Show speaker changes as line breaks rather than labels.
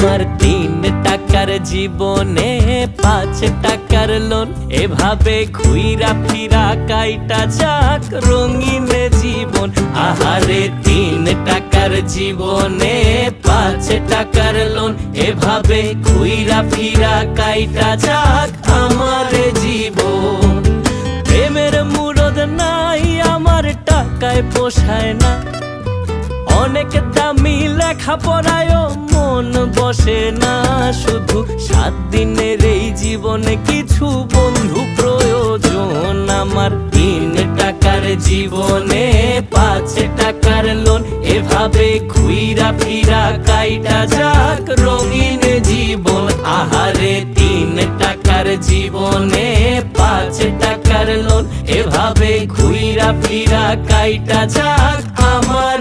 আমার 3 টাকার জীবনে 5 টাকার লোন, এভাবে ঘুইরা ফিরা কাইটা যাক রঙিন জীবন। আহারে 3 টাকার জীবনে 5 টাকার লোন, এভাবে ঘুইরা ফিরা কাইটা যাক আমার জীবন। প্রেমের মুরদ নাই আমার, টাকায় পোষায় না, অনেক দামি লেখাপড়ায়ও মন বসে না। শুধু 7 দিনের এই জীবনে কিছু বন্ধু প্রয়োজন। আমার 3 টাকার জীবনে 5 টাকার লোন, এভাবে ঘুইরা ফিরা কাইটা যাক রঙিন জীবন। আহারে 3 টাকার জীবনে 5 টাকার লোন, এভাবে ঘুইরা ফিরা কাইটা যাক আমার